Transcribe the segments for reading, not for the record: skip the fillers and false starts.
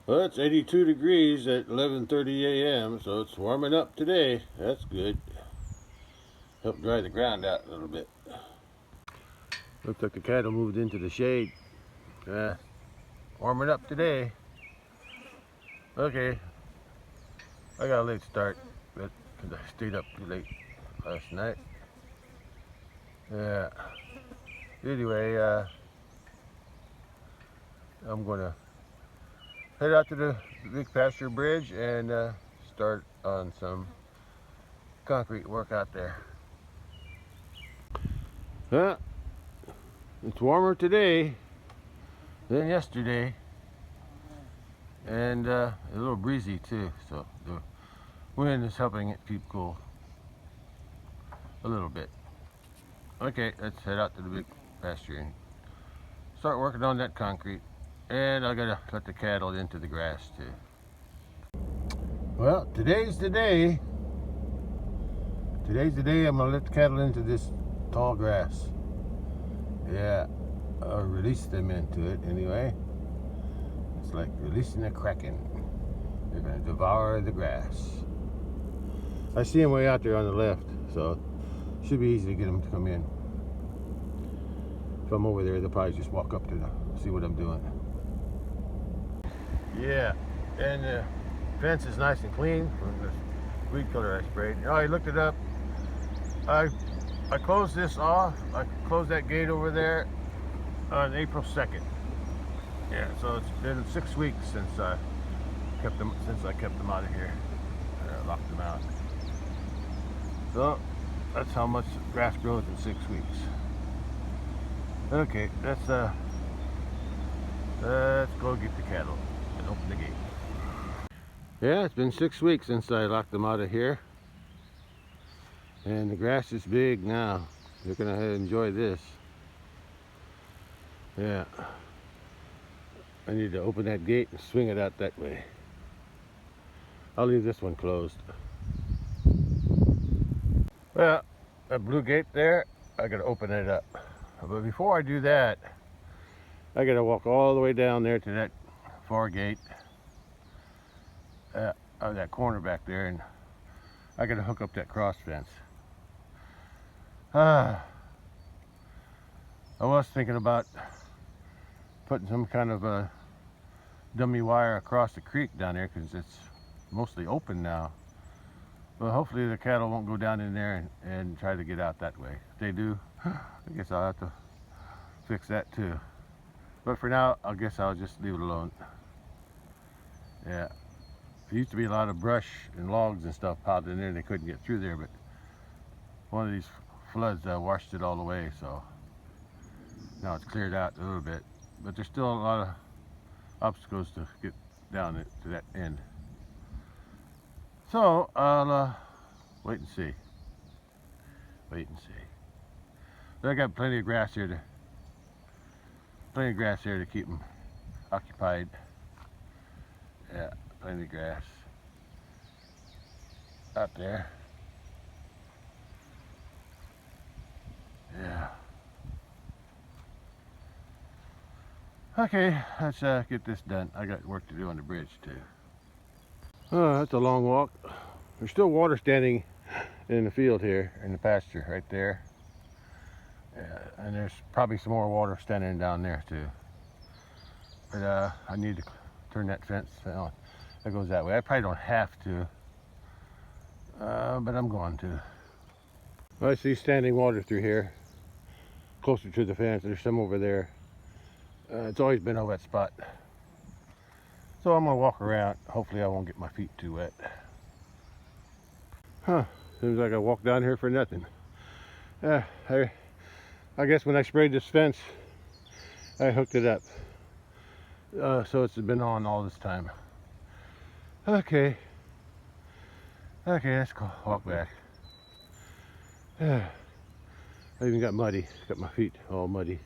Well, it's 82 degrees at 11:30 a.m., so it's warming up today. That's good. Help dry the ground out a little bit. Looks like the cattle moved into the shade. Warming up today. Okay, I got a late start, but I stayed up too late last night. Yeah. Anyway, I'm gonna head out to the big pasture bridge and start on some concrete work out there. It's warmer today than yesterday, and a little breezy too, so the wind is helping it keep cool a little bit. Okay, let's head out to the big pasture and start working on that concrete. And I gotta let the cattle into the grass too. Well, today's the day. Today's the day I'm gonna let the cattle into this tall grass. Yeah, I'll release them into it anyway. It's like releasing a kraken. They're gonna devour the grass. I see them way out there on the left, so it should be easy to get them to come in. If I'm over there, they'll probably just walk up to see what I'm doing. Yeah, and the fence is nice and clean from the weed killer I sprayed. Oh, I looked it up. I closed this off. I closed that gate over there on April 2nd. Yeah, so it's been 6 weeks since I kept them out of here. I locked them out. So that's how much grass grows in 6 weeks. Okay, let's go get the cattle and open the gate. Yeah, it's been 6 weeks since I locked them out of here. And the grass is big now. They're gonna enjoy this. Yeah. I need to open that gate and swing it out that way. I'll leave this one closed. Well, that blue gate there, I gotta open it up. But before I do that, I gotta walk all the way down there to that far gate, that corner back there, and I gotta hook up that cross fence. I was thinking about putting some kind of a dummy wire across the creek down there because it's mostly open now. But hopefully the cattle won't go down in there and try to get out that way. If they do, I guess I'll have to fix that too. But for now, I guess I'll just leave it alone. Yeah. There used to be a lot of brush and logs and stuff piled in there and they couldn't get through there, but one of these floods washed it all away, so now it's cleared out a little bit. But there's still a lot of obstacles to get down to that end. So I'll wait and see. Wait and see. But I got plenty of grass here to keep them occupied. Yeah, plenty of grass out there. Yeah. Okay, let's get this done. I got work to do on the bridge too. Oh, that's a long walk. There's still water standing in the field here, in the pasture right there. Yeah, and there's probably some more water standing down there too. But I need to turn that fence on. That goes that way. I probably don't have to, but I'm going to. Well, I see standing water through here, closer to the fence. There's some over there. It's always been a wet spot. So I'm gonna walk around. Hopefully I won't get my feet too wet. Seems like I walked down here for nothing. I guess when I sprayed this fence, I hooked it up. So it's been on all this time. Okay, let's go walk back. I even got muddy. Got my feet all muddy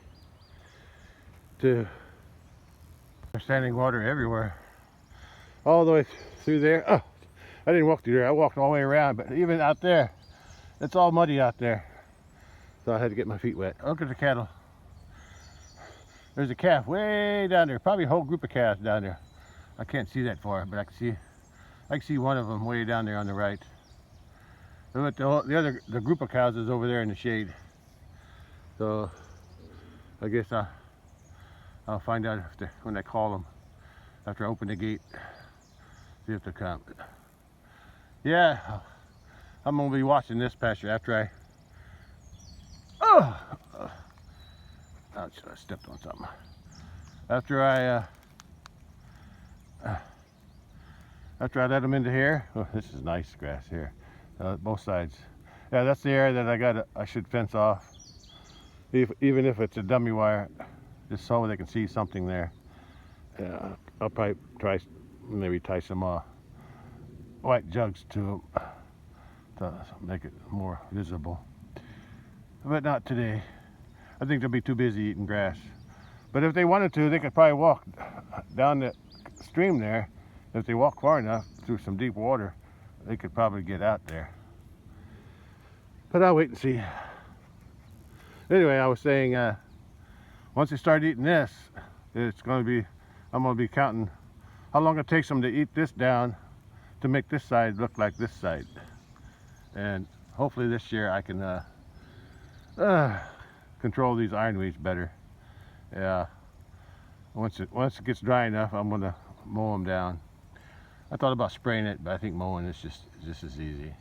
too. There's standing water everywhere. All the way through there. Oh, I didn't walk through there. I walked all the way around, but even out there, it's all muddy out there. So I had to get my feet wet. Look at the cattle. There's a calf way down there. Probably a whole group of calves down there. I can't see that far, but I can see one of them way down there on the right. But the group of cows is over there in the shade. So I guess I'll find out if when I call them after I open the gate, see if they come. Yeah, I'm gonna be watching this pasture after I. Oh, ouch! I stepped on something. After I let them into here. Oh, this is nice grass here, both sides. Yeah, that's the area that I should fence off, even if it's a dummy wire, just so they can see something there. Yeah, I'll probably try maybe tie some white jugs to them to make it more visible, but not today. I think they'll be too busy eating grass. But if they wanted to, they could probably walk down the stream there. If they walk far enough through some deep water, they could probably get out there. But I'll wait and see. Anyway, I was saying, once they start eating this, I'm going to be counting how long it takes them to eat this down to make this side look like this side. And hopefully this year I can control these ironweeds better. Yeah. Once it gets dry enough, I'm going to mow them down. I thought about spraying it, but I think mowing is just as easy.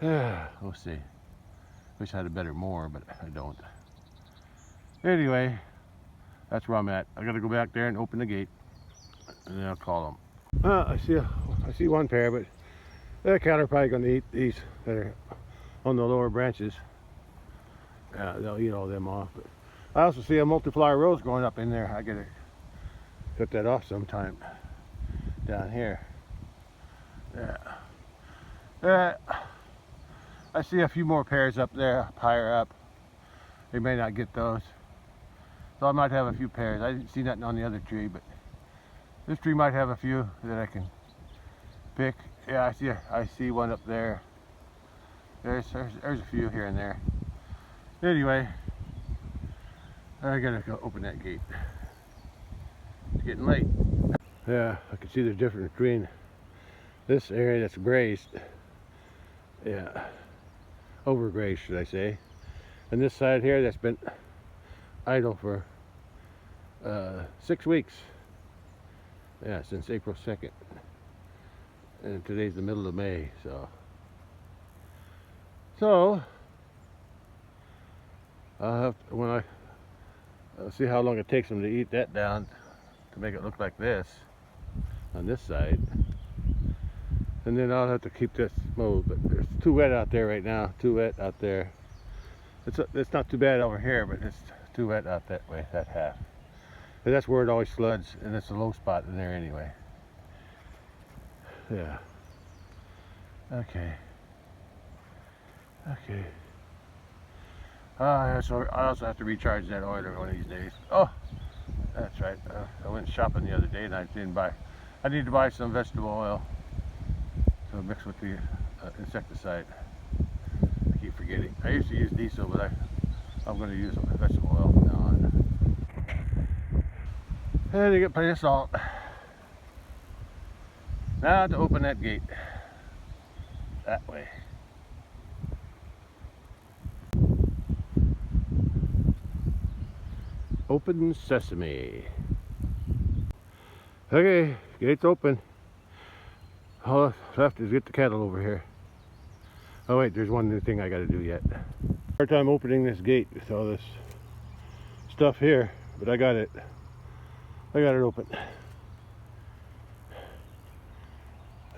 Yeah. We'll see. Wish I had a better mower, but I don't. Anyway, that's where I'm at. I got to go back there and open the gate, and then I'll call them. I see one pair, but the cattle are probably going to eat these that are on the lower branches. Yeah, they'll eat all them off. But I also see a multiflower rose growing up in there. I gotta cut that off sometime down here. Yeah. I see a few more pairs up there, higher up. They may not get those, so I might have a few pairs. I didn't see nothing on the other tree, but this tree might have a few that I can pick. Yeah, I see one up there. There's a few here and there. Anyway, I gotta go open that gate. It's getting late. Yeah, I can see the difference between this area that's grazed, yeah, overgrazed should I say, and this side here that's been idle for 6 weeks. Yeah, since April 2nd. And today's the middle of May, so I'll see how long it takes them to eat that down to make it look like this on this side, and then I'll have to keep this mowed. But it's too wet out there right now. Too wet out there. It's not too bad over here, but it's too wet out that way, that half. And that's where it always floods, and it's a low spot in there anyway. Yeah. Okay. So I also have to recharge that oiler one of these days. Oh, that's right. I went shopping the other day and I need to buy some vegetable oil to mix with the insecticide. I keep forgetting. I used to use diesel, but I'm going to use vegetable oil from now on. And you get plenty of salt. Now to open that gate. That way. Open sesame. Okay, gate's open. All left is get the cattle over here. Oh wait, there's one new thing I gotta do yet. Hard time opening this gate with all this stuff here, but I got it open.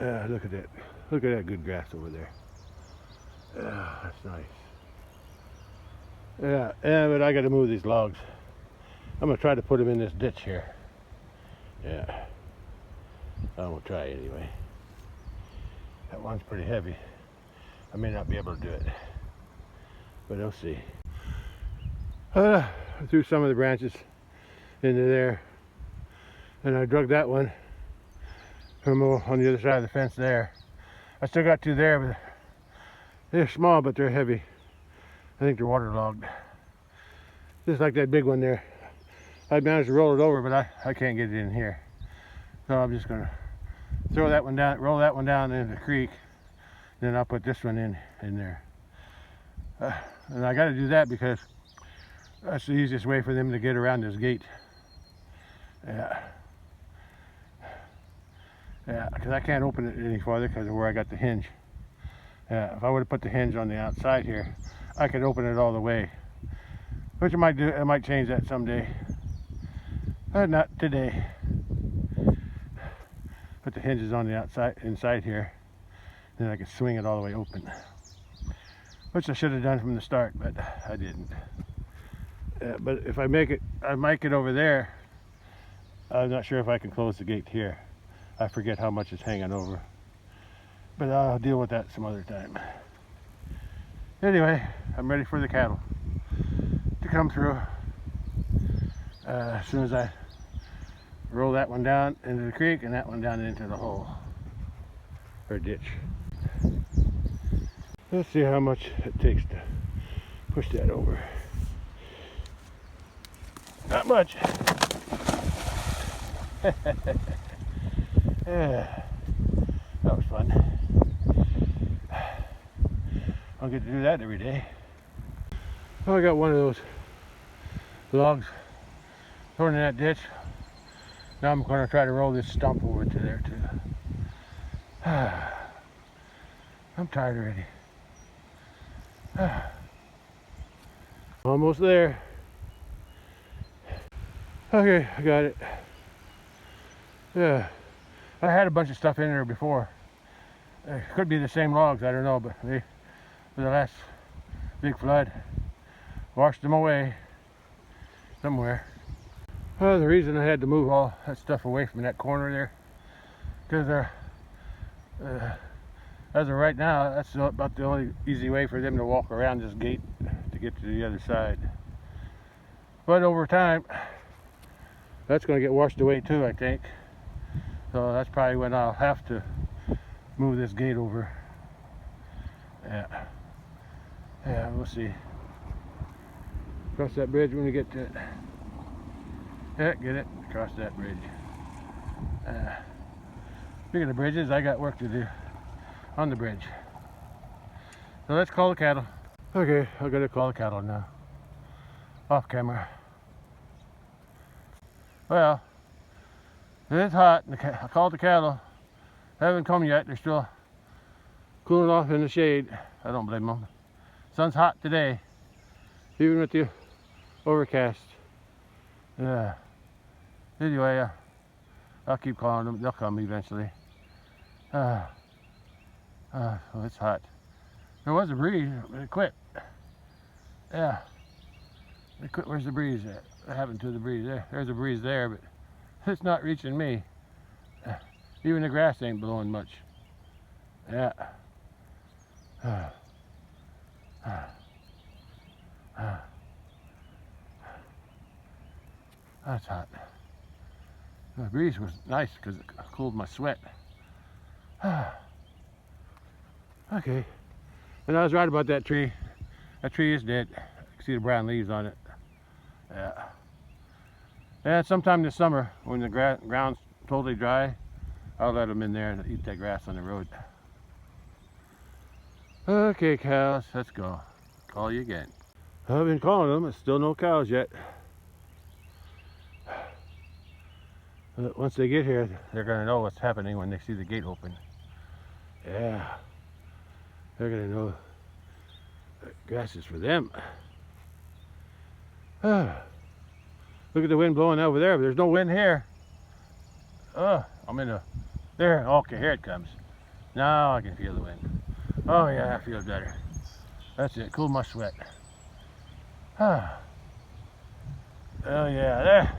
Look at that. Look at that good grass over there. That's nice. Yeah, but I gotta move these logs. I'm gonna try to put them in this ditch here. Yeah, I'm gonna try anyway. That one's pretty heavy. I may not be able to do it, but we'll see. I threw some of the branches into there, and I drug that one from on the other side of the fence there. I still got two there, but they're small, but they're heavy. I think they're waterlogged. Just like that big one there. I managed to roll it over, but I can't get it in here. So I'm just gonna throw that one down, roll that one down into the creek, then I'll put this one in there. And I got to do that because that's the easiest way for them to get around this gate. Yeah, because I can't open it any farther because of where I got the hinge. Yeah, if I would have put the hinge on the outside here, I could open it all the way. Which I might do. I might change that someday, but not today. Put the hinges on the outside, inside here, then I could swing it all the way open. Which I should have done from the start, but I didn't. But if I make it over there, I'm not sure if I can close the gate here. I forget how much is hanging over. But I'll deal with that some other time. Anyway, I'm ready for the cattle to come through. As soon as I roll that one down into the creek and that one down into the hole or ditch. Let's see how much it takes to push that over. Not much. Yeah, that was fun. I'll get to do that every day. Well, I got one of those logs thrown in that ditch. Now I'm going to try to roll this stump over to there too. I'm tired already. Almost there. Okay, I got it. Yeah, I had a bunch of stuff in there before. It could be the same logs, I don't know, but the last big flood washed them away somewhere. Well, the reason I had to move all that stuff away from that corner there, because as of right now, that's about the only easy way for them to walk around this gate to get to the other side. But over time, that's going to get washed away too, I think. So that's probably when I'll have to move this gate over. Yeah, we'll see. Cross that bridge when we get to it. Yeah, get it. Cross that bridge. Speaking of bridges, I got work to do on the bridge. So let's call the cattle. Okay, I gotta call the cattle now. Off camera. Well, it's hot. I called the cattle. They haven't come yet. They're still cooling off in the shade. I don't blame them. Sun's hot today, even with the overcast. Yeah. Anyway, I'll keep calling them. They'll come eventually. Well, it's hot. There was a breeze, but it quit. Yeah. It quit. Where's the breeze at? What happened to the breeze there? There's a breeze there, but it's not reaching me. Even the grass ain't blowing much. Yeah. That's hot. The breeze was nice because it cooled my sweat. Okay. And I was right about that tree. That tree is dead. You can see the brown leaves on it. Yeah. And sometime this summer, when the ground's totally dry, I'll let them in there and eat that grass on the road. Okay, cows, let's go. Call you again. I've been calling them. There's still no cows yet. But once they get here, they're going to know what's happening when they see the gate open. Yeah. They're going to know that grass is for them. Look at the wind blowing over there, but there's no wind here. I'm in there. Okay, here it comes. Now I can feel the wind. Oh yeah, I feel better. That's it, cool my sweat. Oh yeah, there.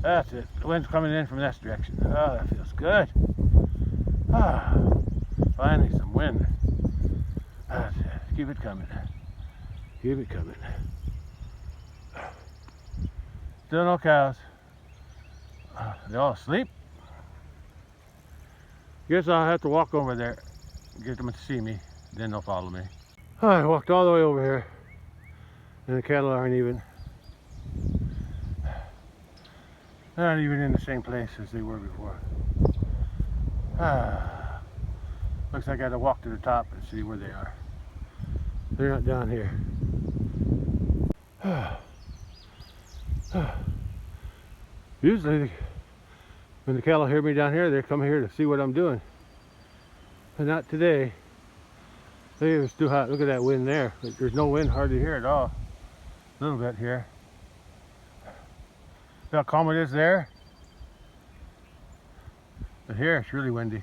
That's it. The wind's coming in from this direction. Oh, that feels good. Finally some wind. That's it. Keep it coming. Keep it coming. Still no cows. They all asleep. Guess I'll have to walk over there, get them to see me, then they'll follow me. I walked all the way over here, and the cattle aren't even. They're not even in the same place as they were before. Looks like I gotta walk to the top and see where they are. They're not down here. Usually, when the cattle hear me down here, they come here to see what I'm doing. But not today. It was too hot. Look at that wind there. There's no wind hardly here at all. A little bit here. See how calm it is there? But here it's really windy.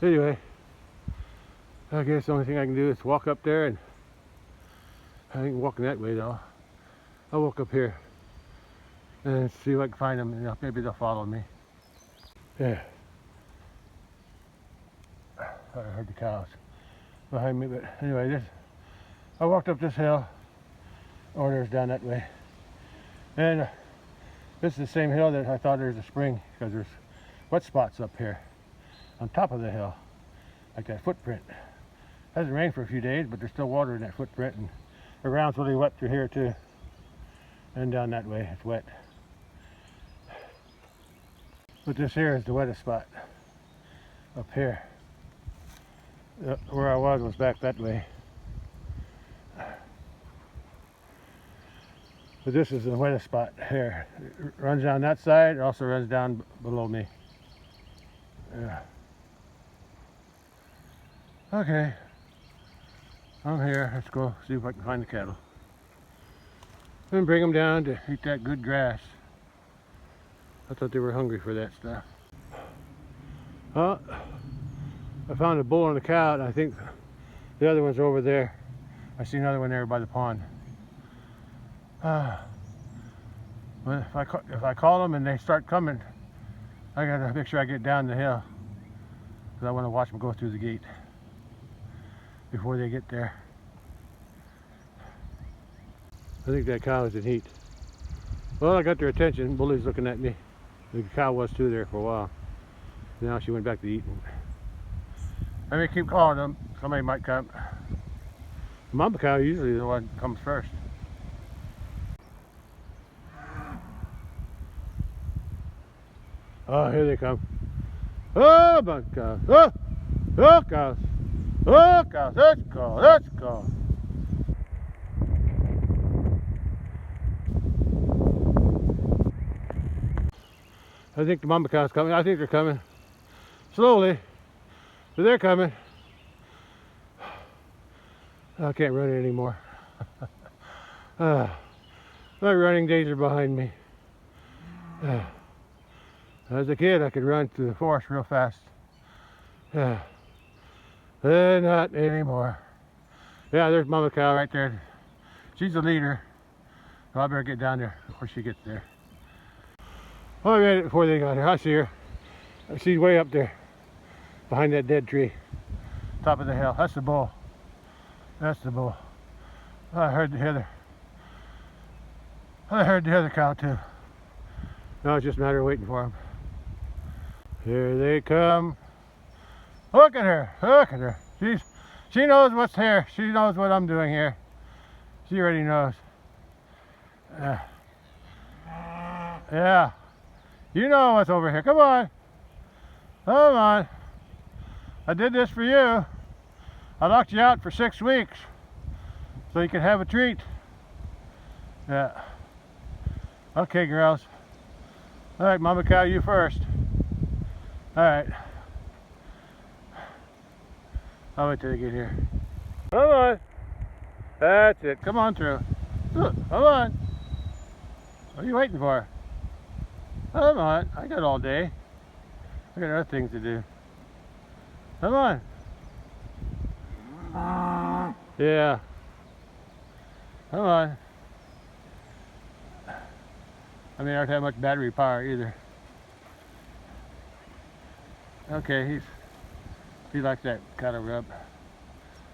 Anyway, I guess the only thing I can do is walk up there, and I ain't walking that way though. I'll walk up here and see if I can find them. You know, maybe they'll follow me. Yeah. I heard the cows behind me, but anyway, I walked up this hill. Orders down that way, and this is the same hill that I thought there's a spring, because there's wet spots up here on top of the hill, like that footprint. Hasn't rained for a few days, but there's still water in that footprint, and the ground's really wet through here too, and down that way it's wet. But this here is the wettest spot up here. Where I was back that way. But this is the wettest spot here. It runs down that side, it also runs down below me. Yeah. Okay. I'm here. Let's go see if I can find the cattle. And bring them down to eat that good grass. I thought they were hungry for that stuff. Oh, I found a bull and a cow, and I think the other one's over there. I see another one there by the pond. Well, if I call them and they start coming, I gotta make sure I get down the hill, because I want to watch them go through the gate before they get there. I think that cow is in heat. Well, I got their attention. Bully's looking at me. The cow was too there for a while. Now she went back to eating. Let me keep calling them. Somebody might come. The mama cow usually the one comes first. Oh, here they come. Oh, bunch of cows. Oh, oh, cows. Oh, cows. Let's go. Let's go. I think the mama cow's coming. I think they're coming. Slowly. But they're coming. I can't run it anymore. My running days are behind me. As a kid, I could run through the forest real fast. Not anymore. Yeah, there's Mama Cow right there. She's the leader. So I better get down there before she gets there. Oh, I made it before they got here. I see her. She's way up there, behind that dead tree, top of the hill. That's the bull. That's the bull. I heard the other. I heard the other cow too. Now it's just a matter of waiting for them. Here they come. Look at her. Look at her. She knows what's here. She knows what I'm doing here. She already knows. Yeah. You know what's over here. Come on. Come on. I did this for you. I locked you out for 6 weeks so you could have a treat. Yeah. Okay, girls. All right, Mama Cow, you first. All right. I'll wait till they get here. Come on. That's it. Come on through. Come on. What are you waiting for? Come on. I got all day. I got other things to do. Come on. Yeah. Come on. I mean, I don't have much battery power either. Okay, he likes that kind of rub.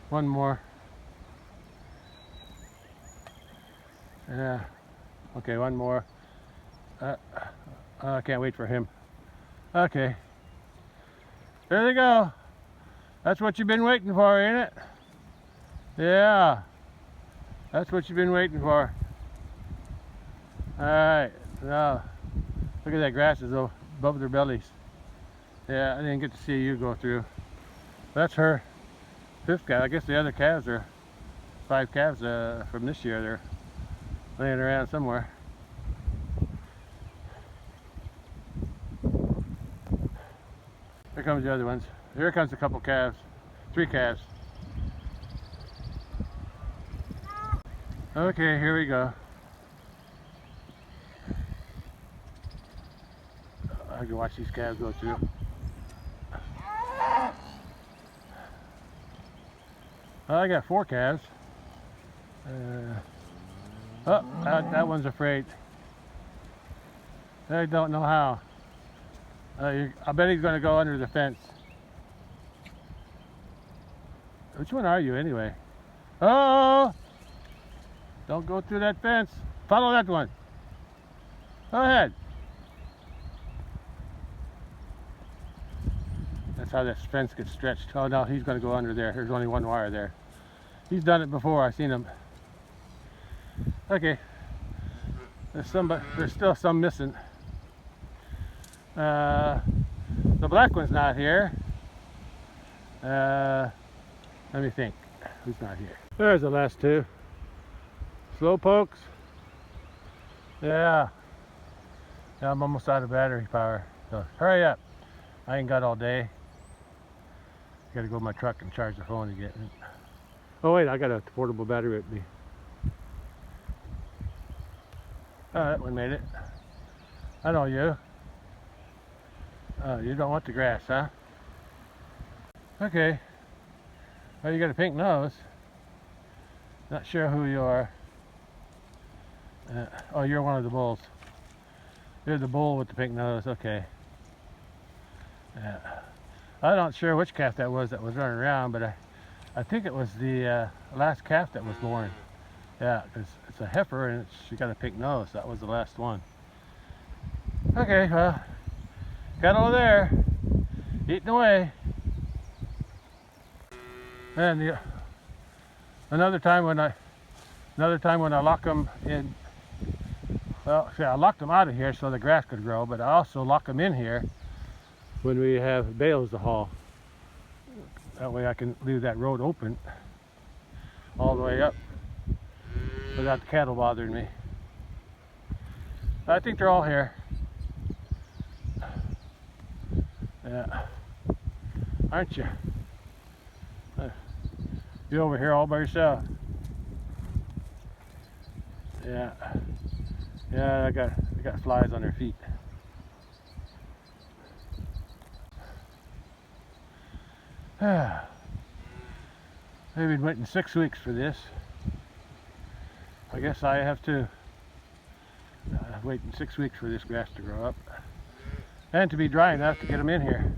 One more. Yeah. Okay, one more. I can't wait for him. Okay. There they go. That's what you've been waiting for, ain't it? Yeah. That's what you've been waiting for. Alright, now look at that grass is above their bellies. Yeah, I didn't get to see you go through. That's her 5th calf. I guess the other calves are 5 calves from this year. They're laying around somewhere. Here comes the other ones. Here comes a couple calves. 3 calves. Okay, here we go. I can watch these calves go through. Well, I got 4 calves. Oh, that one's afraid. I don't know how. I bet he's going to go under the fence. Which one are you anyway? Oh! Don't go through that fence. Follow that one. Go ahead. That's how this fence gets stretched. Oh no, he's going to go under there. There's only one wire there. He's done it before. I've seen him. Okay. There's still some missing. The black one's not here. Let me think. Who's not here? There's the last 2. Slow pokes. Yeah. Yeah, I'm almost out of battery power. So hurry up. I ain't got all day. Gotta go to my truck and charge the phone again. Oh wait, I got a portable battery with me. Oh, that one made it. I know you. You don't want the grass, huh? Okay. Well, you got a pink nose. Not sure who you are. Oh, you're one of the bulls. You're the bull with the pink nose. Okay. I'm not sure which calf that was running around, but I think it was the last calf that was born. Yeah, because it's a heifer and she got a pink nose. That was the last one. Okay, well, cattle there, eating away. And another time when I lock them in, well, see, I locked them out of here so the grass could grow, but I also lock them in here when we have bales to haul. That way I can leave that road open all the way up without the cattle bothering me. I think they're all here. Yeah. Aren't you? You over here all by yourself? Yeah. Yeah, I got flies on their feet. I've been waiting 6 weeks for this. I guess I have to waiting 6 weeks for this grass to grow up and to be dry enough to get them in here.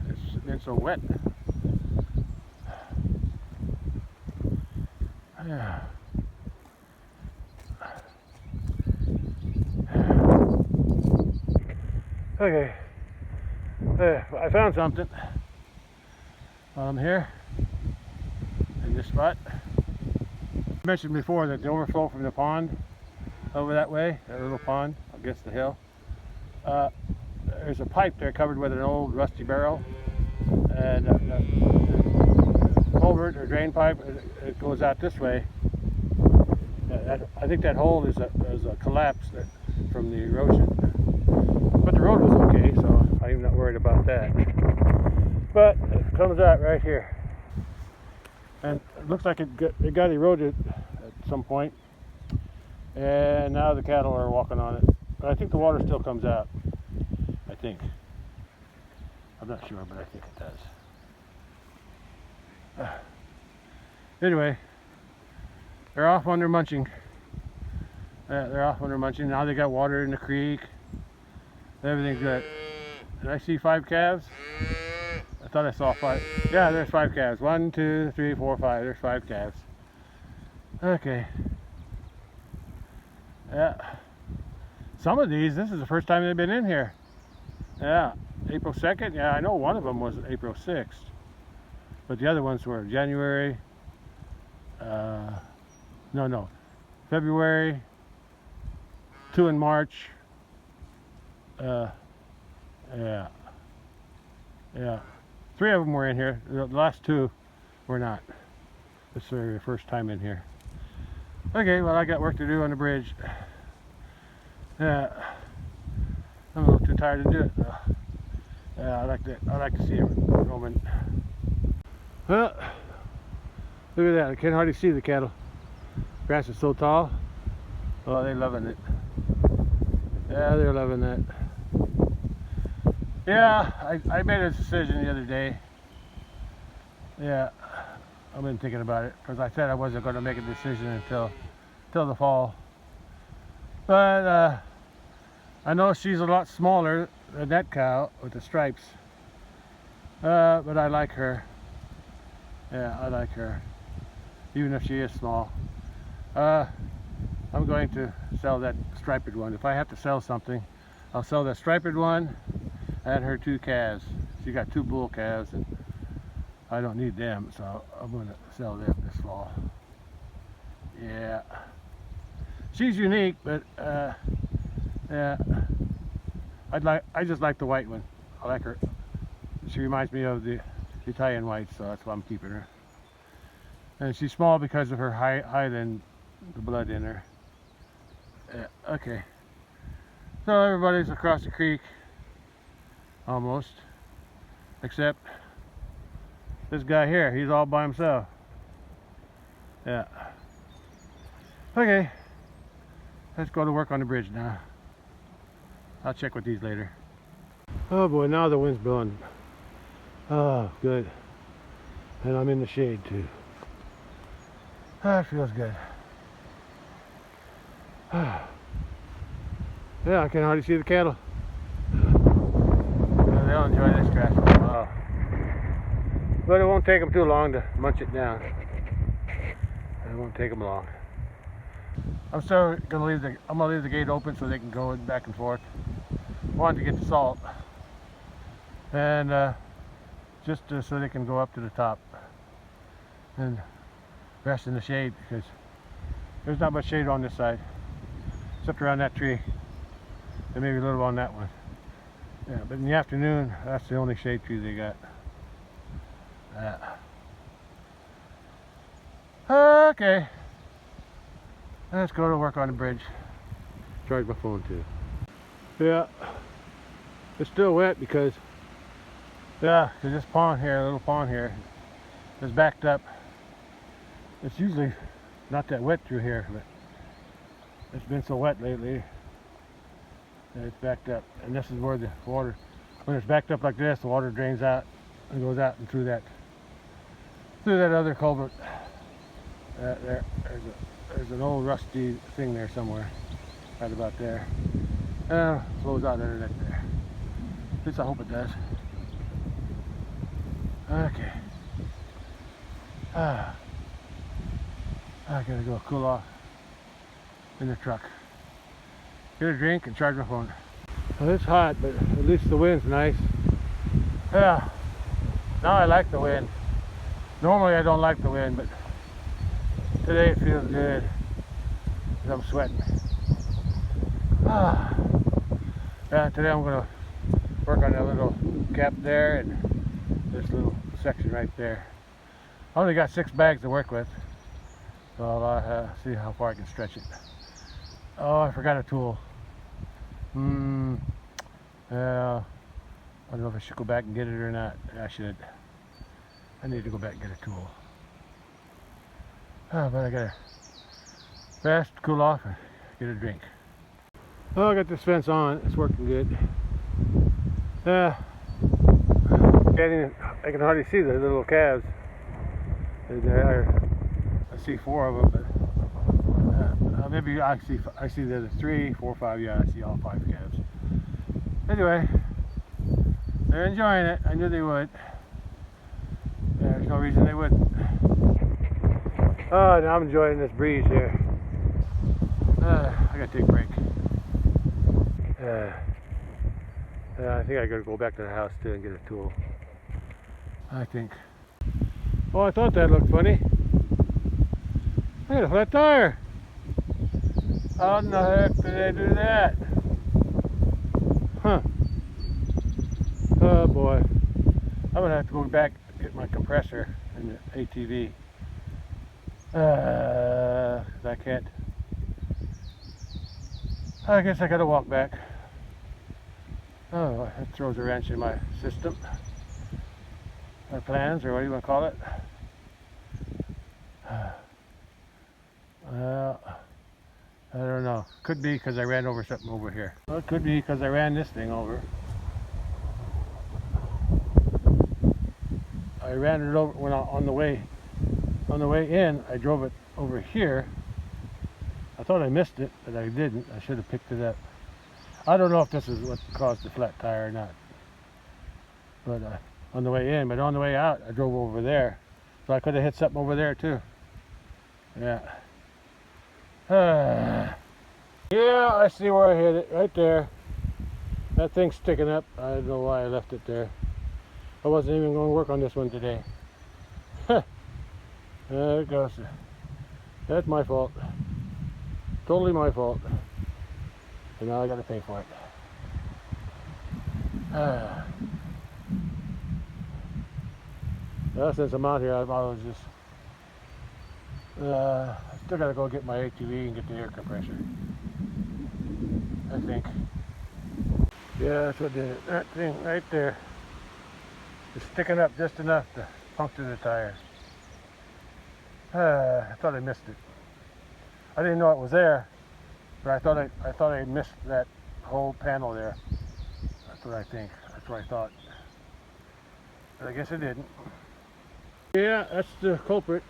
It's been so wet. Yeah. Okay. I found something while I'm here in this spot. I mentioned before that the overflow from the pond over that way, that little pond against the hill, there's a pipe there covered with an old rusty barrel, and culvert or drain pipe, it goes out this way. I think that hole is a collapse from the erosion, but the road was okay, so I'm not worried about that. But it comes out right here, and it looks like it got eroded at some point, and now the cattle are walking on it. But I think the water still comes out. I think. I'm not sure, but I think it does. Anyway, they're off on their munching. They're off on their munching. Now they got water in the creek. Everything's good. Did I see 5 calves? I thought I saw 5. Yeah, there's 5 calves. 1, 2, 3, 4, 5. There's 5 calves. Okay. Yeah. Some of these, this is the first time they've been in here. Yeah. April 2nd. Yeah, I know one of them was April 6th. But the other ones were January. February. 2 in March. Yeah. 3 of them were in here. The last 2 were not. This is the first time in here. Okay, well, I got work to do on the bridge. Yeah, I'm a little too tired to do it though. Yeah, I like to see it roaming. Well, look at that. I can hardly see the cattle. Grass is so tall. Oh, they're loving it. Yeah, they're loving that. Yeah, I made a decision the other day. Yeah, I've been thinking about it because I said I wasn't going to make a decision until the fall. But I know she's a lot smaller than that cow with the stripes. But I like her. Yeah, I like her, even if she is small. I'm going to sell that striped one. If I have to sell something, I'll sell that striped one and her 2 calves. She got 2 bull calves and I don't need them, so I'm going to sell them this fall. Yeah, she's unique, but yeah, I just like the white one. I like her. She reminds me of the Italian whites, so that's why I'm keeping her. And she's small because of her Highland blood in her. Yeah, okay. So everybody's across the creek, almost, except this guy here. He's all by himself. Yeah. Okay. Let's go to work on the bridge now. I'll check with these later. Oh boy, now the wind's blowing. Oh, good. And I'm in the shade too. That feels good. Yeah, I can hardly see the cattle. Yeah, they'll enjoy this grass. Oh. But it won't take them too long to munch it down. It won't take them long. I'm still gonna leave the gate open so they can go back and forth. Wanted to get the salt, and just so they can go up to the top and rest in the shade, because there's not much shade on this side except around that tree and maybe a little on that one. Yeah, but in the afternoon, that's the only shade tree they got. Okay, let's go to work on the bridge. Charge my phone too. Yeah, it's still wet because this pond here, little pond here, is backed up. It's usually not that wet through here, but it's been so wet lately that it's backed up. And this is where the water, when it's backed up like this, the water drains out and goes out and through that other culvert. There's an old rusty thing there somewhere, right about there. Flows out under that there. At least I hope it does. Okay. I gotta go cool off in the truck. Get a drink and charge my phone. Well, it's hot, but at least the wind's nice. Yeah. Now I like the wind. Normally I don't like the wind, but today it feels good because I'm sweating. Yeah, today I'm going to work on that little gap there and this little section right there. I only got 6 bags to work with, so I'll see how far I can stretch it. Oh, I forgot a tool. Yeah, I don't know if I should go back and get it or not. I should. I need to go back and get a tool. But I gotta rest, cool off, and get a drink. Oh, I got this fence on. It's working good. I can hardly see the little calves. I see 4 of them, but maybe I see the other 3, 4, 5. Yeah, I see all 5 calves. Anyway, they're enjoying it. I knew they would. There's no reason they wouldn't. Oh, now I'm enjoying this breeze here. I gotta take a break. I think I gotta go back to the house too and get a tool. I think. Oh, I thought that looked funny. I got a flat tire. How in the heck did they do that? Huh. Oh boy. I'm gonna have to go back and get my compressor and the ATV. I can't. I guess I gotta walk back. Oh, that throws a wrench in my system. My plans, or what do you want to call it? Well, I don't know. Could be because I ran over something over here. Well, it could be because I ran this thing over. I ran it over when on the way in. I drove it over here. I thought I missed it, but I didn't. I should have picked it up. I don't know if this is what caused the flat tire or not. But on the way in, but on the way out, I drove over there, so I could have hit something over there too. Yeah. Yeah, I see where I hit it, right there. That thing's sticking up. I don't know why I left it there. I wasn't even going to work on this one today. There it goes. That's my fault. Totally my fault. And now I got to pay for it. Well, since I'm out here, I was just I still got to go get my ATV and get the air compressor, I think. Yeah, that's what did it. That thing right there is sticking up just enough to puncture the tire. I thought I missed it. I didn't know it was there, but I thought I missed that whole panel there. That's what I think. That's what I thought. But I guess I didn't. Yeah, that's the culprit.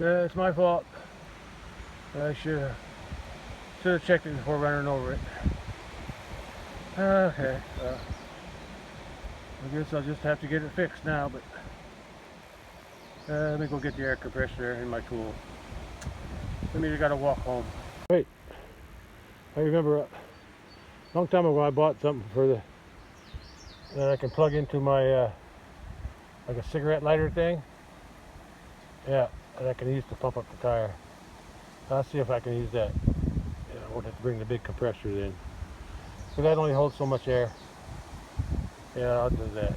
It's my fault. I should have checked it before running over it. Okay, I guess I'll just have to get it fixed now, but let me go get the air compressor and my tool. I mean, I gotta walk home. Wait, I remember a long time ago I bought something for that I can plug into my like a cigarette lighter thing. Yeah, that I can use to pump up the tire. I'll see if I can use that. Yeah, I won't have to bring the big compressor in. But that only holds so much air. Yeah, I'll do that.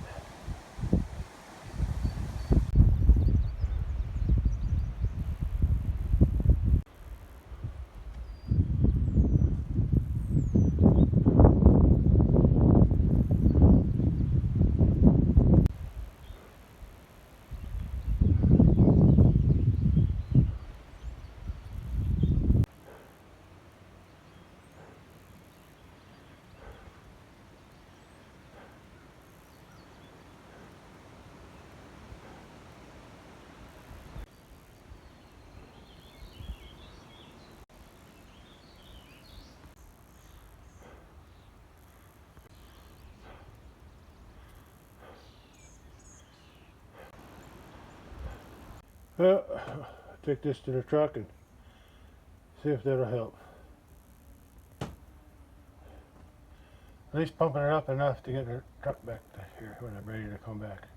Well, I'll take this to the truck and see if that'll help. At least pumping it up enough to get the truck back to here when I'm ready to come back.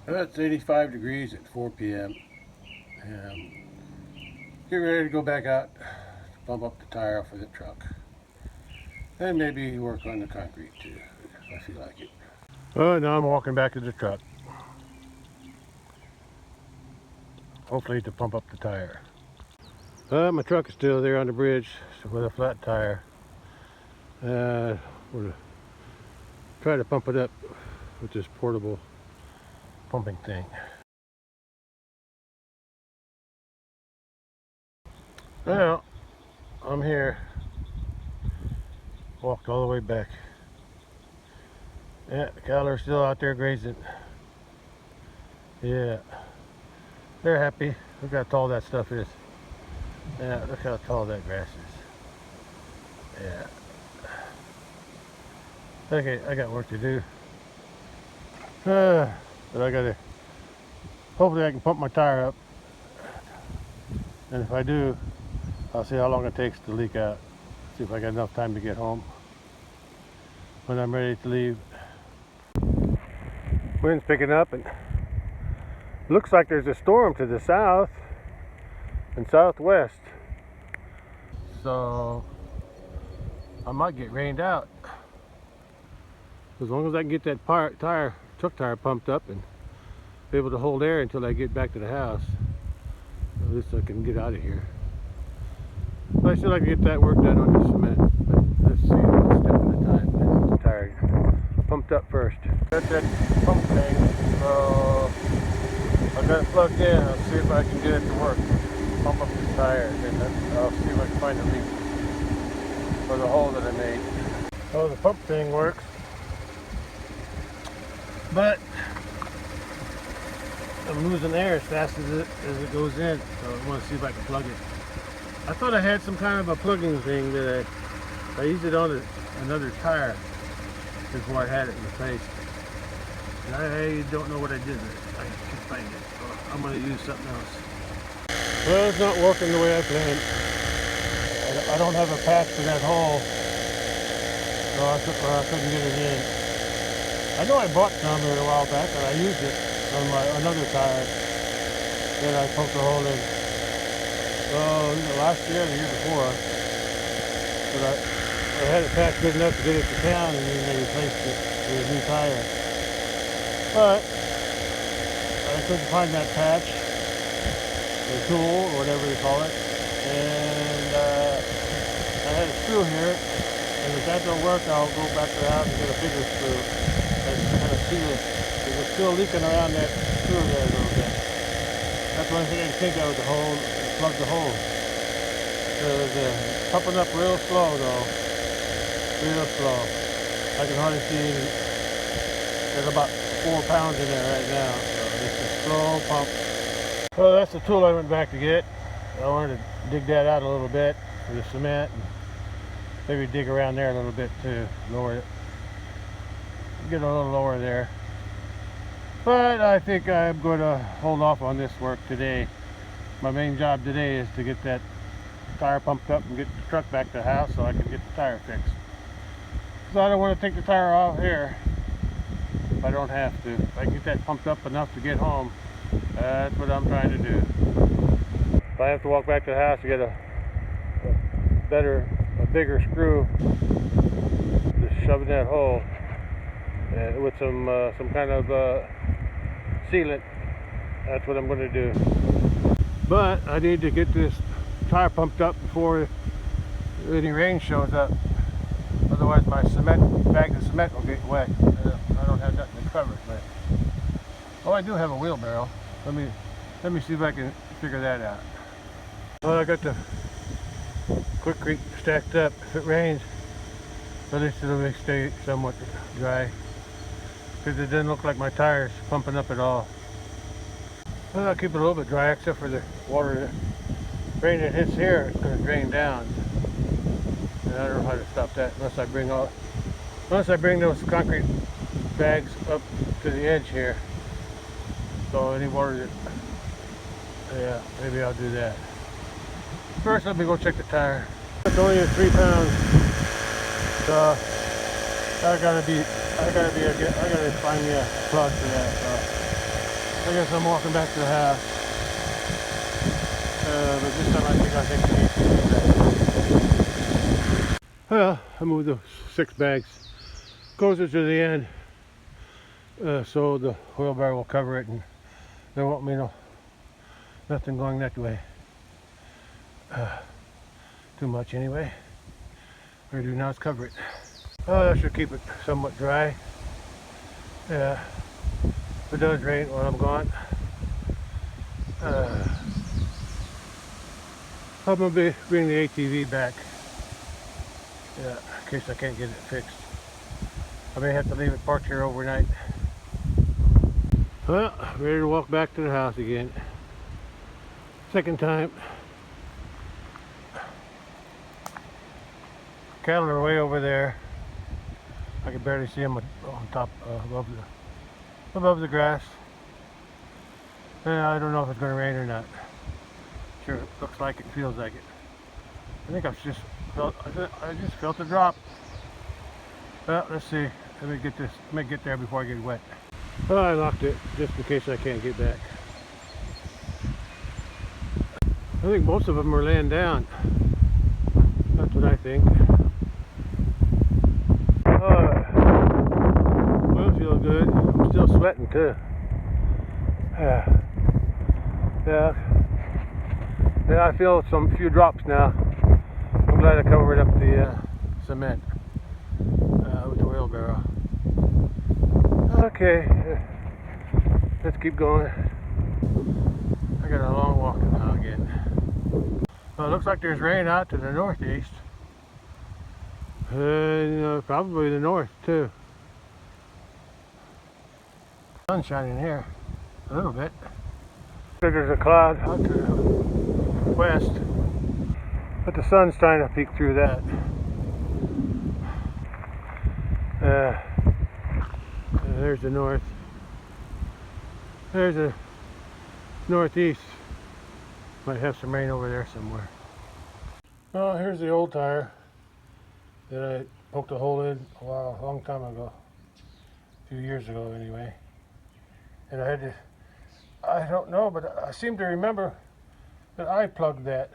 Well, it's 85 degrees at 4 p.m. and get ready to go back out to pump up the tire for the truck. And maybe work on the concrete too, if I feel like it. Oh, now I'm walking back to the truck. Hopefully to pump up the tire. My truck is still there on the bridge with a flat tire. We'll try to pump it up with this portable pumping thing. Well, I'm here. Walked all the way back. Yeah, the cattle are still out there grazing. Yeah. They're happy. Look how tall that stuff is. Yeah, look how tall that grass is. Yeah. Okay, I got work to do. But I gotta, hopefully I can pump my tire up. And if I do, I'll see how long it takes to leak out. See if I got enough time to get home when I'm ready to leave. Wind's picking up and looks like there's a storm to the south and southwest. so I might get rained out. As long as I can get that truck tire pumped up and be able to hold air until I get back to the house, at least I can get out of here. But I still like to get that work done on the cement. But let's see, one step at a time. Tire pumped up first. Got that pump thing, so I got it plugged in. I'll see if I can get it to work. Pump up the tire, and then I'll see if I can find a leak for the hole that I made. Oh, the pump thing works, but I'm losing air as fast as it goes in, so I want to see if I can plug it. I thought I had some kind of a plugging thing that I used it on another tire before I had it replaced. And I don't know what I did with it. I can't find it, so I'm going to use something else. Well, it's not working the way I planned. I don't have a patch for that hole, so I couldn't get it in. I know I bought some here a while back, and I used it on another tire that I poked a hole in. So either last year or the year before, but I had it patched good enough to get it to town, and then they replaced it with a new tire. But I couldn't find that patch, the tool, or whatever they call it, and I had a screw here, and if that don't work, I'll go back to the house and get a bigger screw and kind of seal it. Because it's still leaking around that screw there a little bit. That's one thing I think out of the hole, plug the hole. It's pumping up real slow though, real slow. I can hardly see any. There's about 4 pounds in there right now, so it's a slow pump. Well, that's the tool I went back to get. I wanted to dig that out a little bit for the cement, and maybe dig around there a little bit to lower it, get a little lower there. But I think I'm going to hold off on this work today. My main job today is to get that tire pumped up and get the truck back to the house so I can get the tire fixed. So I don't want to take the tire off here if I don't have to. If I can get that pumped up enough to get home, that's what I'm trying to do. If I have to walk back to the house to get a bigger screw to shove in that hole with some kind of sealant, that's what I'm going to do. But I need to get this tire pumped up before any rain shows up. Otherwise my bag of cement will get wet. I don't have nothing to cover it with. Oh, I do have a wheelbarrow. Let me see if I can figure that out. Well, I got the Quikrete stacked up. If it rains, at least it'll stay somewhat dry, because it doesn't look like my tire's pumping up at all. Well, I'll keep it a little bit dry, except for the water. Rain that hits here, it's going to drain down. And I don't know how to stop that unless I bring those concrete bags up to the edge here. So any water yeah, maybe I'll do that. First, let me go check the tire. It's only 3 pounds, so I gotta find me a plug for that. So I guess I'm walking back to the house. But this time I think we need to do that. Well, I moved the 6 bags closer to the end, so the wheelbarrow will cover it, and there won't be nothing going that way. Too much anyway. What I do now is cover it. Oh, that should keep it somewhat dry. Yeah, if it does rain while I'm gone, I'm going to bring the ATV back. Yeah, in case I can't get it fixed. I may have to leave it parked here overnight. Well, ready to walk back to the house again. Second time. Cattle are way over there. I can barely see them on top, above the grass. I don't know if it's going to rain or not. Sure, it looks like it, feels like it. I think I just felt a drop. Well, let's see. Let me get there before I get wet. Oh, I locked it just in case I can't get back. I think most of them are laying down. That's what I think. Well, feels good. I'm still sweating too. Yeah, I feel some few drops now. I'm glad I covered up the cement with the wheelbarrow. Okay, let's keep going. I got a long walk now again. Well, it looks like there's rain out to the northeast. Probably the north too. Sun shining here a little bit. There's a cloud out to the west, but the sun's trying to peek through that. There's the north. There's the northeast. Might have some rain over there somewhere. Oh, here's the old tire that I poked a hole in a long time ago. A few years ago anyway. And I don't know, but I seem to remember that I plugged that.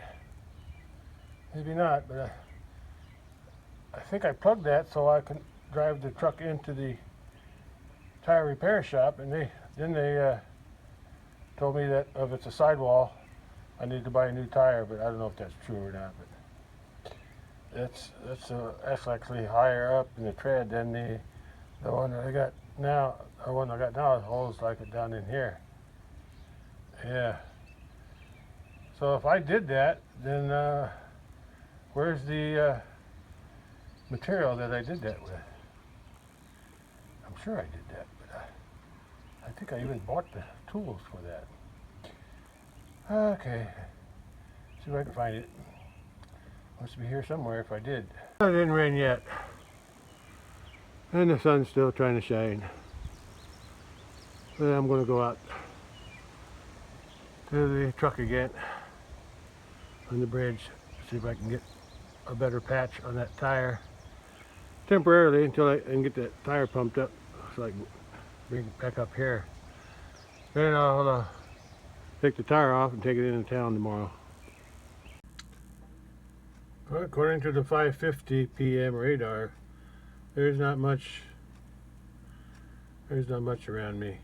Maybe not, but I think I plugged that so I can drive the truck into the tire repair shop, and they told me that if it's a sidewall, I need to buy a new tire, but I don't know if that's true or not. But that's actually higher up in the tread than the one that I got now. The one I got now holds like it down in here. Yeah. So if I did that, then where's the material that I did that with? I'm sure I did that, but I think I even bought the tools for that. Okay. See if I can find it. Must be here somewhere if I did. It didn't rain yet. And the sun's still trying to shine. But I'm going to go out to the truck again on the bridge. See if I can get a better patch on that tire temporarily until I can get that tire pumped up so I can bring it back up here. Then I'll take the tire off and take it into town tomorrow. Well, according to the 5:50 p.m. radar, there's not much around me.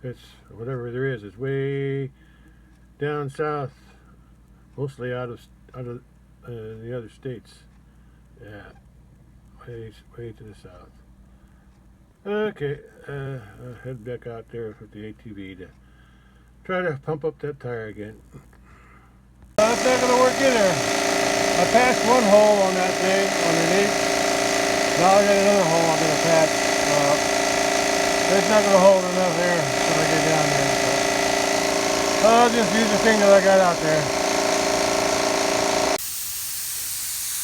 It's whatever there is. It's way down south, mostly out of the other states. Yeah, way to the south. Okay, I'll head back out there with the ATV to try to pump up that tire again. That's not going to work either. I passed one hole on that thing underneath. Now I got another hole I'm going to patch. It's not going to hold enough air until I get down there. So I'll just use the thing that I got out there.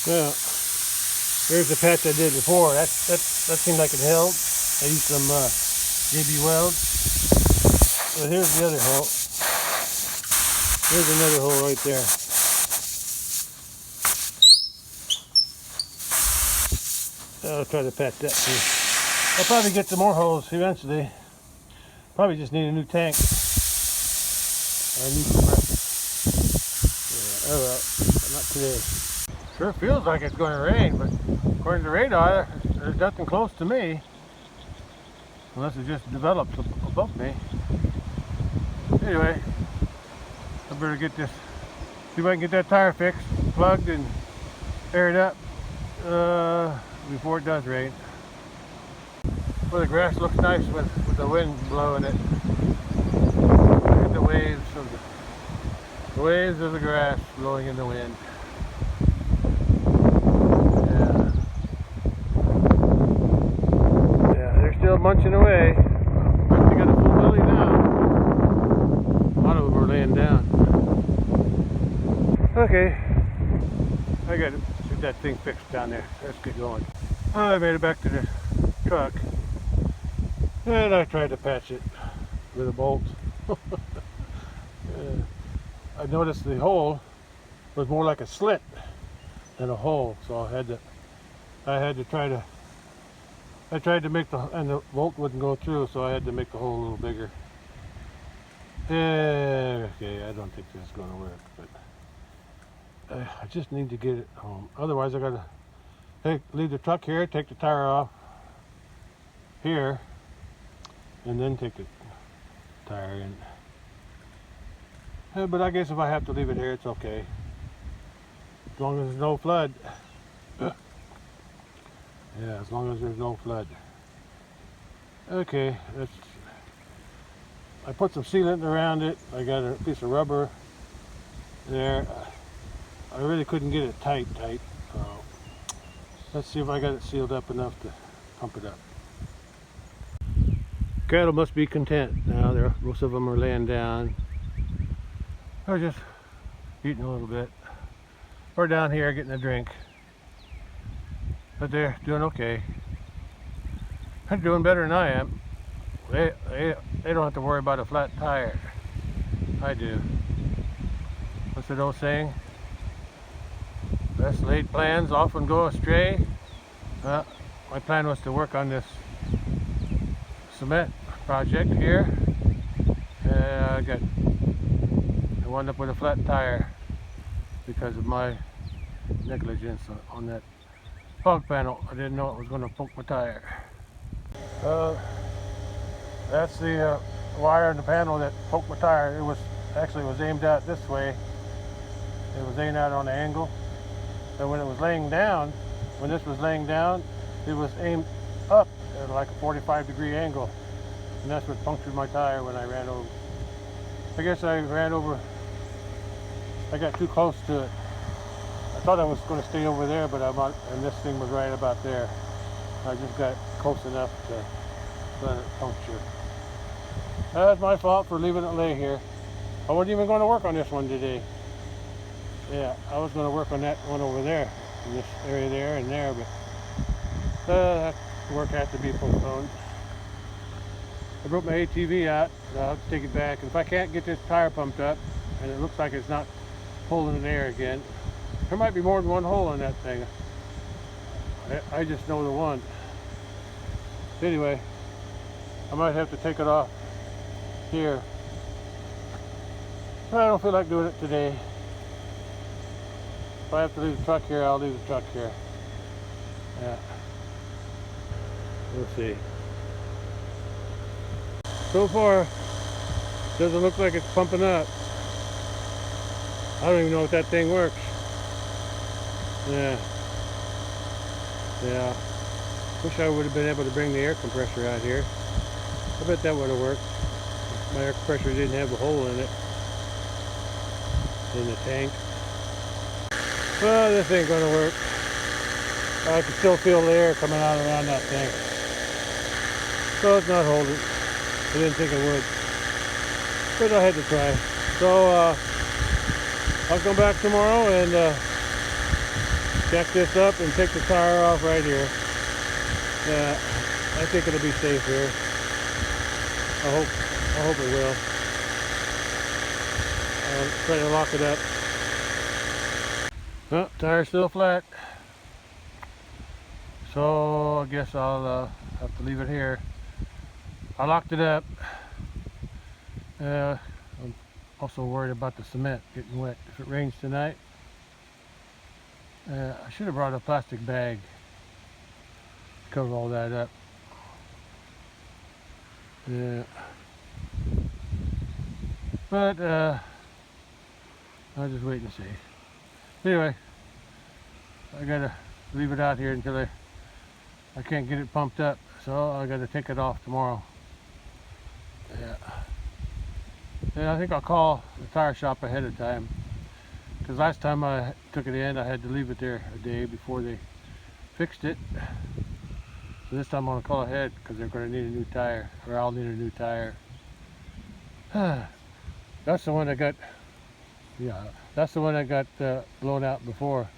Well, there's the patch I did before. That seemed like it held. I used some JB welds. But here's the other hole. Here's another hole right there. I'll try to patch that too. I'll probably get some more holes eventually. Probably just need a new tank. Or a new compressor. Yeah, oh well, not today. Sure feels like it's going to rain, but according to radar, there's nothing close to me. Unless it just develops above me. Anyway, I better get this, see if I can get that tire fixed, plugged and aired up before it does rain. Well, the grass looks nice with the wind blowing it. Look at the waves of the grass blowing in the wind. Yeah, they're still munching away. They got a full belly now. A lot of them are laying down. Okay, I got to get that thing fixed down there. Let's get going. I made it back to the truck, and I tried to patch it with a bolt. I noticed the hole was more like a slit than a hole, so I tried to make and the bolt wouldn't go through, so I had to make the hole a little bigger. Okay, I don't think this is going to work, but I just need to get it home. Otherwise, I gotta leave the truck here, take the tire off here, and then take the tire in. But I guess if I have to leave it here, it's okay. As long as there's no flood. Yeah, as long as there's no flood. Okay, I put some sealant around it. I got a piece of rubber there. I really couldn't get it tight. So let's see if I got it sealed up enough to pump it up. Cattle must be content now. Most of them are laying down. Or just eating a little bit. Or down here getting a drink. But they're doing okay. They're doing better than I am. They don't have to worry about a flat tire. I do. What's that old saying? Best laid plans often go astray. My plan was to work on this cement project here. I wound up with a flat tire because of my negligence on that fog panel. I didn't know it was going to poke my tire. That's the wire in the panel that poked my tire. It was aimed out this way. It was aimed out on an angle. So when it was laying down, it was aimed up at like a 45-degree angle. And that's what punctured my tire when I ran over. I guess I got too close to it. I thought I was going to stay over there, but and this thing was right about there. I just got close enough to let it puncture. That's my fault for leaving it lay here. I wasn't even going to work on this one today. Yeah, I was going to work on that one over there, in this area there and there, but that work had to be postponed. I broke my ATV out, so I'll have to take it back. And if I can't get this tire pumped up, and it looks like it's not holding in air again, there might be more than one hole in that thing. I just know the one. Anyway, I might have to take it off here. I don't feel like doing it today. If I have to leave the truck here, I'll leave the truck here. Yeah. We'll see. So far, doesn't look like it's pumping up. I don't even know if that thing works. Yeah. Wish I would have been able to bring the air compressor out here. I bet that would have worked. My air compressor didn't have a hole in it. In the tank. Well, this ain't gonna work. I can still feel the air coming out around that thing. So it's not holding. I didn't think it would. But I had to try. So I'll come back tomorrow and jack this up and take the tire off right here. I think it'll be safe here. I hope it will. I'll try to lock it up. Well, tire's still flat. So I guess I'll have to leave it here. I locked it up. I'm also worried about the cement getting wet if it rains tonight. I should have brought a plastic bag to cover all that up. Yeah. But I'll just wait and see. Anyway, I gotta leave it out here until I can't get it pumped up, so I gotta take it off tomorrow. Yeah. And I think I'll call the tire shop ahead of time, because last time I took it in, I had to leave it there a day before they fixed it. So this time I'm gonna call ahead because they're gonna need a new tire, or I'll need a new tire. That's the one that got, yeah, that's the one that got blown out before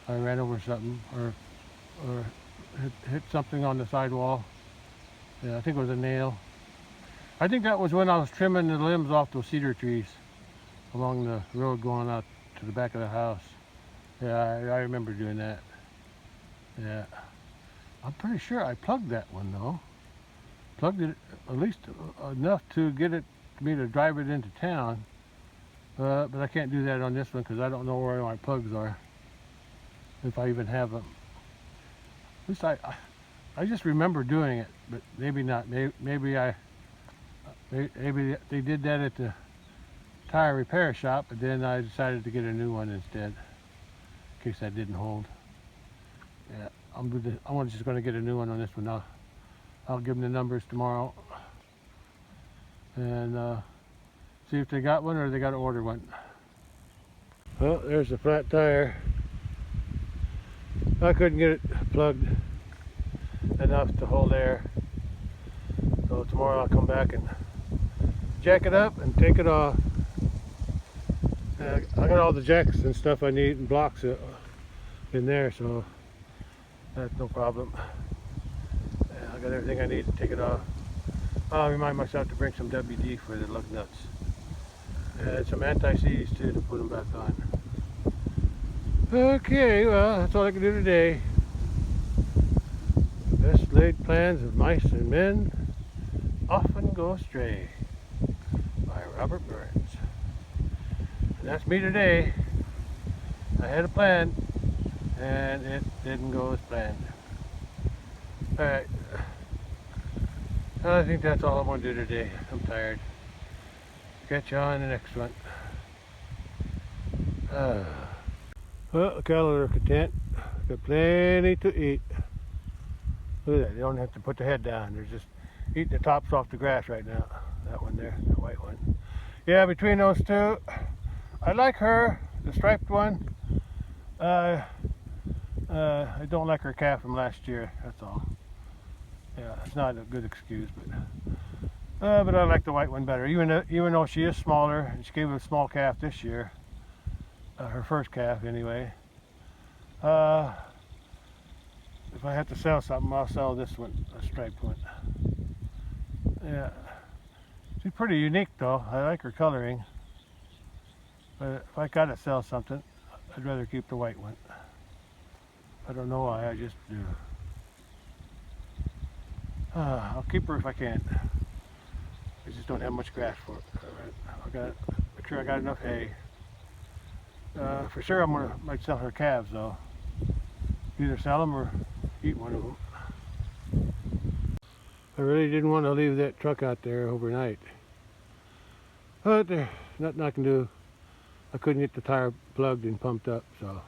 I ran over something or hit something on the sidewall. Yeah, I think it was a nail. I think that was when I was trimming the limbs off those cedar trees along the road going out to the back of the house. Yeah, I remember doing that. Yeah. I'm pretty sure I plugged that one though. Plugged it at least enough to get it me to drive it into town. But I can't do that on this one because I don't know where my plugs are, if I even have them. At least I just remember doing it, but maybe not. Maybe they did that at the tire repair shop, but then I decided to get a new one instead, in case that didn't hold. Yeah, I'm just going to get a new one on this one. I'll give them the numbers tomorrow and see if they got one or they got to order one. Well, there's the flat tire. I couldn't get it plugged enough to hold air, so tomorrow I'll come back and jack it up and take it off. I got all the jacks and stuff I need and blocks in there, so that's no problem. I got everything I need to take it off. I'll remind myself to bring some WD for the lug nuts and some anti-seize too to put them back on. Okay, well, that's all I can do today. Best laid plans of mice and men often go astray, by Robert Burns. And that's me today. I had a plan and it didn't go as planned. Alright, I think that's all I'm going to do today. I'm tired. Catch you on the next one. Well, the cattle are content. Got plenty to eat. Look at that. They don't have to put the head down. They're just eating the tops off the grass right now. That one there, the white one. Yeah, between those two, I like her, the striped one. I don't like her calf from last year. That's all. Yeah, it's not a good excuse, but I like the white one better. Even though she is smaller, and she gave a small calf this year. Her first calf, anyway. If I have to sell something, I'll sell this one, a striped one. Yeah, she's pretty unique though. I like her coloring. But if I gotta sell something, I'd rather keep the white one. I don't know why, I just do. I'll keep her if I can. I just don't have much grass for it. I gotta make sure I got enough hay. For sure might sell her calves though. Either sell them or eat one of them. I really didn't want to leave that truck out there overnight. But there's nothing I can do. I couldn't get the tire plugged and pumped up, so.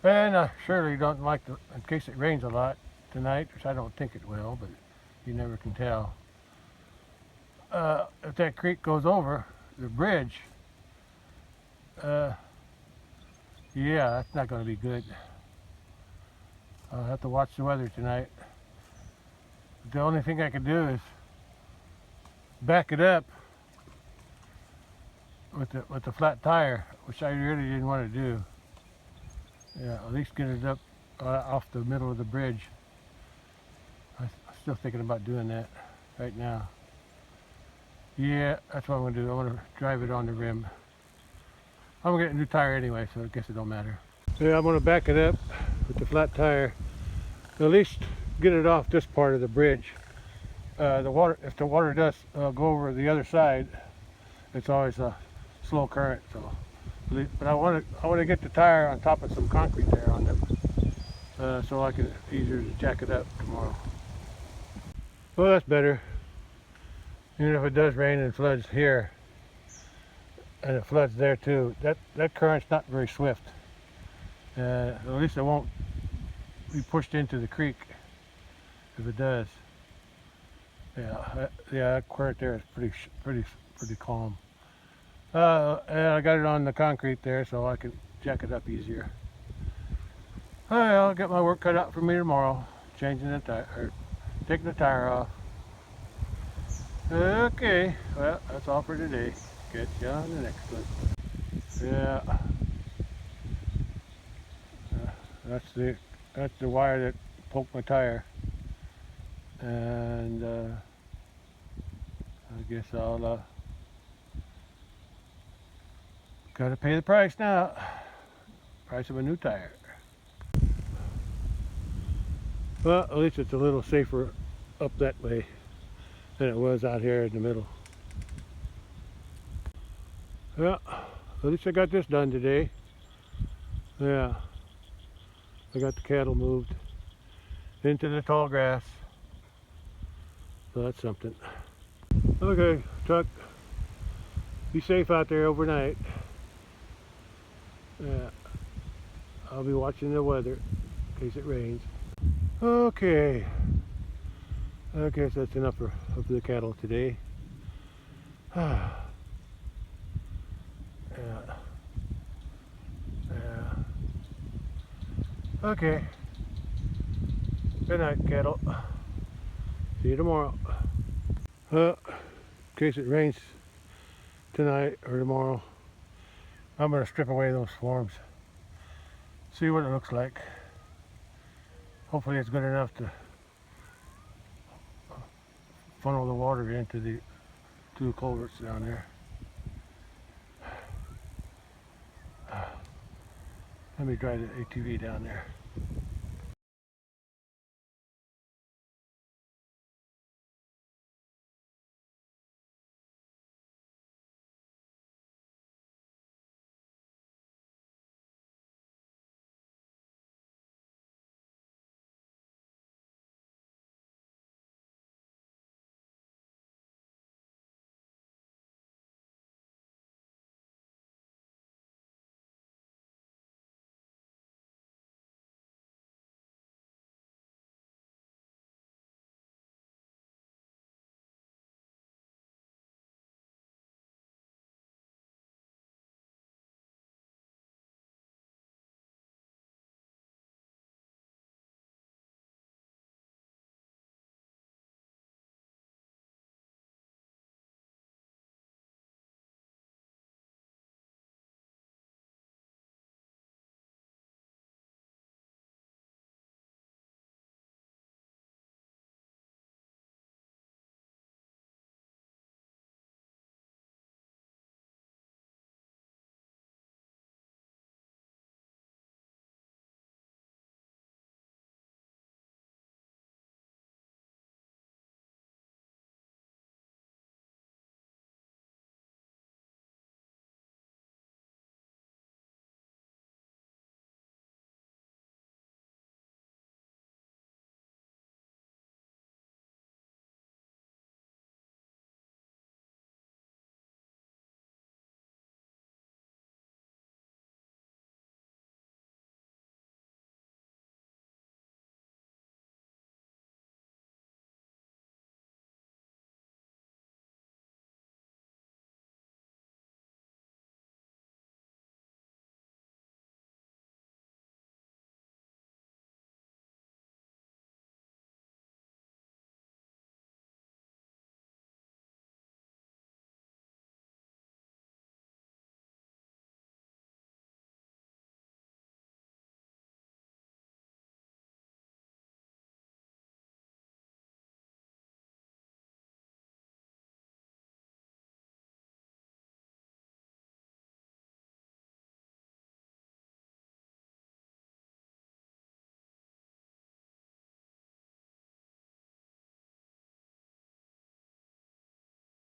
And I surely don't like to, in case it rains a lot tonight, which I don't think it will, but you never can tell. If that creek goes over the bridge, yeah, that's not going to be good. I'll have to watch the weather tonight. The only thing I can do is back it up with the flat tire, which I really didn't want to do. Yeah, at least get it up off the middle of the bridge. I'm still thinking about doing that right now. Yeah, that's what I'm going to do. I want to drive it on the rim. I'm going to get a new tire anyway, so I guess it don't matter. Yeah, I'm going to back it up with the flat tire. At least get it off this part of the bridge. If the water does go over the other side, it's always a slow current. So, but I want to get the tire on top of some concrete there on them, so I can easier to jack it up tomorrow. Well, that's better. Even if it does rain and floods here, and it floods there too, that current's not very swift. At least it won't be pushed into the creek if it does. Yeah, that current there is pretty calm. And I got it on the concrete there, so I can jack it up easier. Alright, I'll get my work cut out for me tomorrow, changing the tire, or taking the tire off. Okay, well, that's all for today. Catch you on the next one. Yeah, that's the wire that poked my tire, and I guess I'll gotta pay the price now. Price of a new tire. Well, at least it's a little safer up that way than it was out here in the middle. Yeah, at least I got this done today. Yeah, I got the cattle moved into the tall grass. So that's something. Okay, Chuck, be safe out there overnight. Yeah, I'll be watching the weather in case it rains. Okay, I guess that's enough of the cattle today. Yeah. Yeah. Okay. Good night, cattle. See you tomorrow. In case it rains tonight or tomorrow, I'm going to strip away those forms. See what it looks like. Hopefully it's good enough to funnel the water into the two culverts down there. Let me drive the ATV down there.